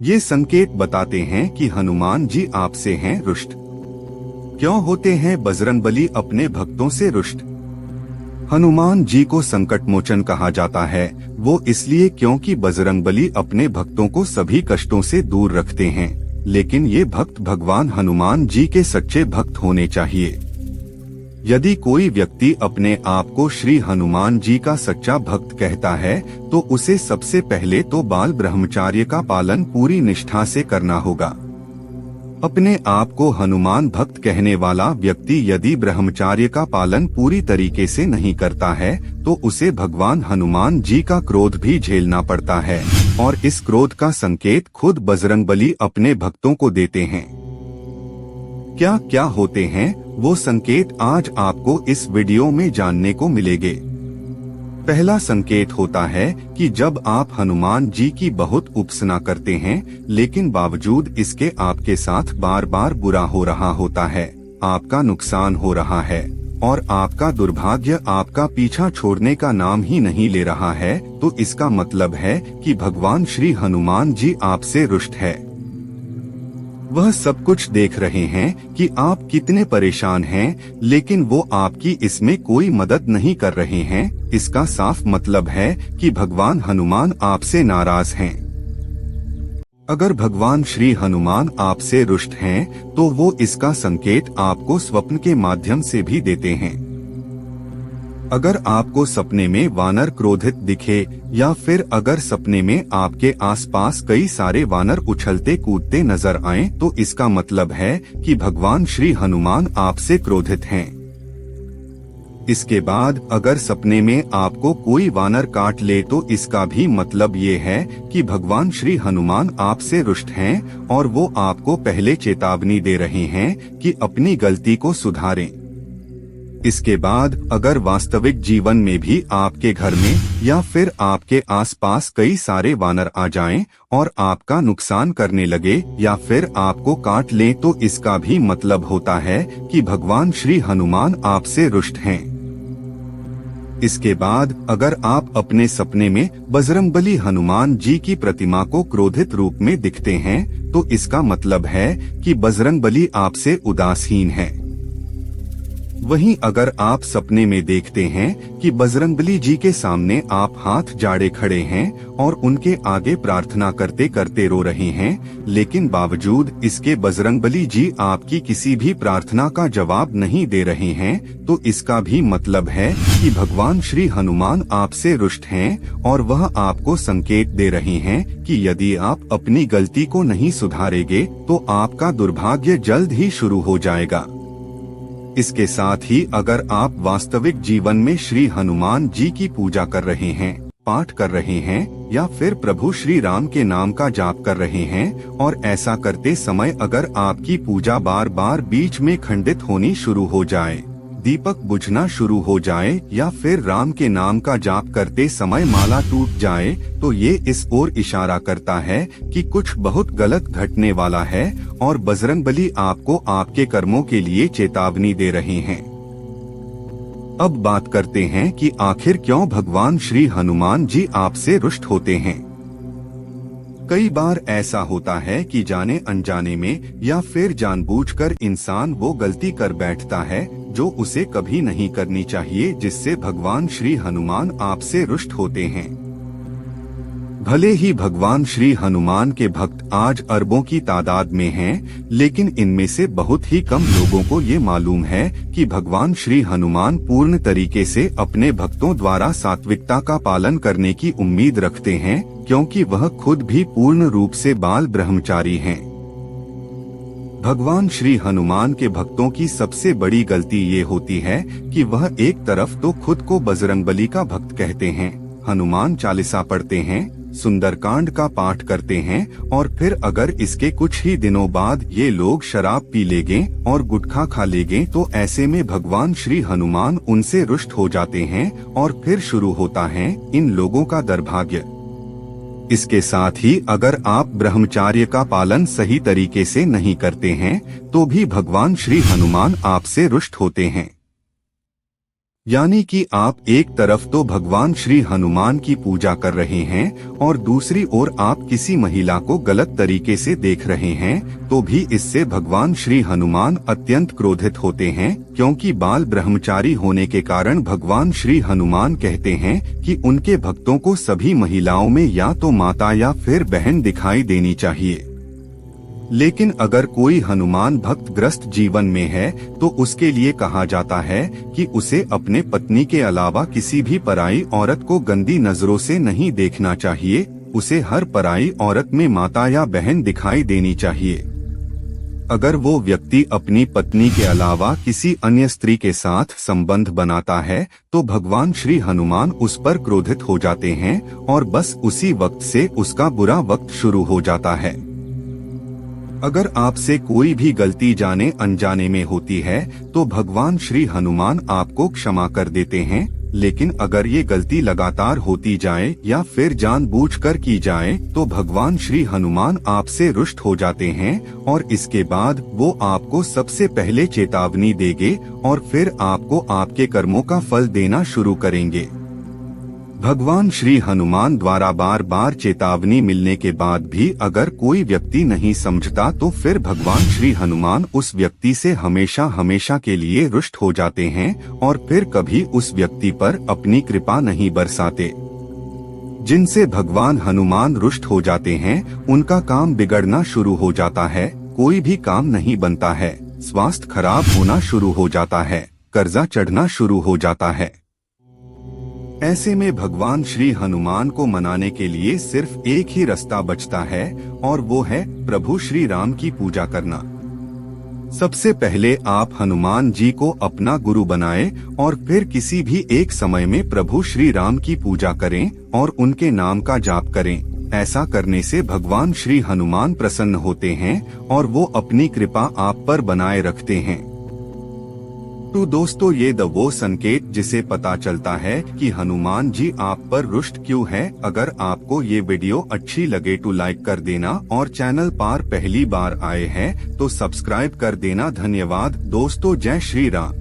ये संकेत बताते हैं कि हनुमान जी आपसे हैं रुष्ट। क्यों होते हैं बजरंगबली अपने भक्तों से रुष्ट? हनुमान जी को संकट मोचन कहा जाता है, वो इसलिए क्योंकि बजरंगबली अपने भक्तों को सभी कष्टों से दूर रखते हैं। लेकिन ये भक्त भगवान हनुमान जी के सच्चे भक्त होने चाहिए। यदि कोई व्यक्ति अपने आप को श्री हनुमान जी का सच्चा भक्त कहता है, तो उसे सबसे पहले तो बाल ब्रह्मचार्य का पालन पूरी निष्ठा से करना होगा। अपने आप को हनुमान भक्त कहने वाला व्यक्ति यदि ब्रह्मचार्य का पालन पूरी तरीके से नहीं करता है, तो उसे भगवान हनुमान जी का क्रोध भी झेलना पड़ता है, और इस क्रोध का संकेत खुद बजरंगबली अपने भक्तों को देते हैं। क्या क्या होते हैं वो संकेत आज आपको इस वीडियो में जानने को मिलेंगे। पहला संकेत होता है कि जब आप हनुमान जी की बहुत उपासना करते हैं, लेकिन बावजूद इसके आपके साथ बार बार बुरा हो रहा होता है, आपका नुकसान हो रहा है और आपका दुर्भाग्य आपका पीछा छोड़ने का नाम ही नहीं ले रहा है, तो इसका मतलब है कि भगवान श्री हनुमान जी आपसे रुष्ट है। वह सब कुछ देख रहे हैं कि आप कितने परेशान हैं, लेकिन वो आपकी इसमें कोई मदद नहीं कर रहे हैं। इसका साफ मतलब है कि भगवान हनुमान आपसे नाराज हैं। अगर भगवान श्री हनुमान आपसे रुष्ट हैं, तो वो इसका संकेत आपको स्वप्न के माध्यम से भी देते हैं। अगर आपको सपने में वानर क्रोधित दिखे, या फिर अगर सपने में आपके आसपास कई सारे वानर उछलते कूदते नजर आएं, तो इसका मतलब है कि भगवान श्री हनुमान आपसे क्रोधित हैं। इसके बाद अगर सपने में आपको कोई वानर काट ले, तो इसका भी मतलब ये है कि भगवान श्री हनुमान आपसे रुष्ट हैं और वो आपको पहले चेतावनी दे रहे हैं कि अपनी गलती को सुधारें। इसके बाद अगर वास्तविक जीवन में भी आपके घर में या फिर आपके आसपास कई सारे वानर आ जाएं और आपका नुकसान करने लगे या फिर आपको काट लें, तो इसका भी मतलब होता है कि भगवान श्री हनुमान आपसे रुष्ट हैं। इसके बाद अगर आप अपने सपने में बजरंगबली हनुमान जी की प्रतिमा को क्रोधित रूप में दिखते हैं, तो इसका मतलब है कि बजरंगबली आपसे उदासीन है। वहीं अगर आप सपने में देखते हैं कि बजरंगबली जी के सामने आप हाथ जाड़े खड़े हैं और उनके आगे प्रार्थना करते करते रो रहे हैं, लेकिन बावजूद इसके बजरंगबली जी आपकी किसी भी प्रार्थना का जवाब नहीं दे रहे हैं, तो इसका भी मतलब है कि भगवान श्री हनुमान आपसे रुष्ट हैं और वह आपको संकेत दे रहे हैं कि यदि आप अपनी गलती को नहीं सुधारेंगे, तो आपका दुर्भाग्य जल्द ही शुरू हो जाएगा। इसके साथ ही अगर आप वास्तविक जीवन में श्री हनुमान जी की पूजा कर रहे हैं, पाठ कर रहे हैं या फिर प्रभु श्री राम के नाम का जाप कर रहे हैं, और ऐसा करते समय अगर आपकी पूजा बार बार बीच में खंडित होनी शुरू हो जाए, दीपक बुझना शुरू हो जाए या फिर राम के नाम का जाप करते समय माला टूट जाए, तो ये इस ओर इशारा करता है कि कुछ बहुत गलत घटने वाला है और बजरंगबली आपको आपके कर्मों के लिए चेतावनी दे रहे हैं। अब बात करते हैं कि आखिर क्यों भगवान श्री हनुमान जी आपसे रुष्ट होते हैं। कई बार ऐसा होता है कि जाने अनजाने में या फिर जानबूझकर इंसान वो गलती कर बैठता है जो उसे कभी नहीं करनी चाहिए, जिससे भगवान श्री हनुमान आपसे रुष्ट होते हैं। भले ही भगवान श्री हनुमान के भक्त आज अरबों की तादाद में हैं, लेकिन इनमें से बहुत ही कम लोगों को ये मालूम है कि भगवान श्री हनुमान पूर्ण तरीके से अपने भक्तों द्वारा सात्विकता का पालन करने की उम्मीद रखते हैं, क्योंकि वह खुद भी पूर्ण रूप से बाल ब्रह्मचारी हैं। भगवान श्री हनुमान के भक्तों की सबसे बड़ी गलती ये होती है कि वह एक तरफ तो खुद को बजरंगबली का भक्त कहते हैं, हनुमान चालीसा पढ़ते हैं, सुंदरकांड का पाठ करते हैं, और फिर अगर इसके कुछ ही दिनों बाद ये लोग शराब पी लेंगे और गुटखा खा लेंगे, तो ऐसे में भगवान श्री हनुमान उनसे रुष्ट हो जाते हैं और फिर शुरू होता है इन लोगों का दुर्भाग्य। इसके साथ ही अगर आप ब्रह्मचार्य का पालन सही तरीके से नहीं करते हैं, तो भी भगवान श्री हनुमान आपसे रुष्ट होते हैं। यानी कि आप एक तरफ तो भगवान श्री हनुमान की पूजा कर रहे हैं और दूसरी ओर आप किसी महिला को गलत तरीके से देख रहे हैं, तो भी इससे भगवान श्री हनुमान अत्यंत क्रोधित होते हैं, क्योंकि बाल ब्रह्मचारी होने के कारण भगवान श्री हनुमान कहते हैं कि उनके भक्तों को सभी महिलाओं में या तो माता या फिर बहन दिखाई देनी चाहिए। लेकिन अगर कोई हनुमान भक्त ग्रस्त जीवन में है तो उसके लिए कहा जाता है कि उसे अपने पत्नी के अलावा किसी भी पराई औरत को गंदी नजरों से नहीं देखना चाहिए। उसे हर पराई औरत में माता या बहन दिखाई देनी चाहिए। अगर वो व्यक्ति अपनी पत्नी के अलावा किसी अन्य स्त्री के साथ संबंध बनाता है तो भगवान श्री हनुमान उस पर क्रोधित हो जाते हैं और बस उसी वक्त से उसका बुरा वक्त शुरू हो जाता है। अगर आपसे कोई भी गलती जाने अनजाने में होती है तो भगवान श्री हनुमान आपको क्षमा कर देते हैं, लेकिन अगर ये गलती लगातार होती जाए या फिर जानबूझकर की जाए तो भगवान श्री हनुमान आपसे रुष्ट हो जाते हैं और इसके बाद वो आपको सबसे पहले चेतावनी देंगे और फिर आपको आपके कर्मों का फल देना शुरू करेंगे। भगवान श्री हनुमान द्वारा बार बार चेतावनी मिलने के बाद भी अगर कोई व्यक्ति नहीं समझता तो फिर भगवान श्री हनुमान उस व्यक्ति से हमेशा हमेशा के लिए रुष्ट हो जाते हैं और फिर कभी उस व्यक्ति पर अपनी कृपा नहीं बरसाते। जिनसे भगवान हनुमान रुष्ट हो जाते हैं उनका काम बिगड़ना शुरू हो जाता है, कोई भी काम नहीं बनता है, स्वास्थ्य खराब होना शुरू हो जाता है, कर्जा चढ़ना शुरू हो जाता है। ऐसे में भगवान श्री हनुमान को मनाने के लिए सिर्फ एक ही रास्ता बचता है और वो है प्रभु श्री राम की पूजा करना। सबसे पहले आप हनुमान जी को अपना गुरु बनाएं और फिर किसी भी एक समय में प्रभु श्री राम की पूजा करें और उनके नाम का जाप करें। ऐसा करने से भगवान श्री हनुमान प्रसन्न होते हैं और वो अपनी कृपा आप पर बनाए रखते हैं। तो दोस्तों, ये वो संकेत जिसे पता चलता है कि हनुमान जी आप पर रुष्ट क्यों है। अगर आपको ये वीडियो अच्छी लगे तो लाइक कर देना और चैनल पर पहली बार आए हैं तो सब्सक्राइब कर देना। धन्यवाद दोस्तों, जय श्री राम।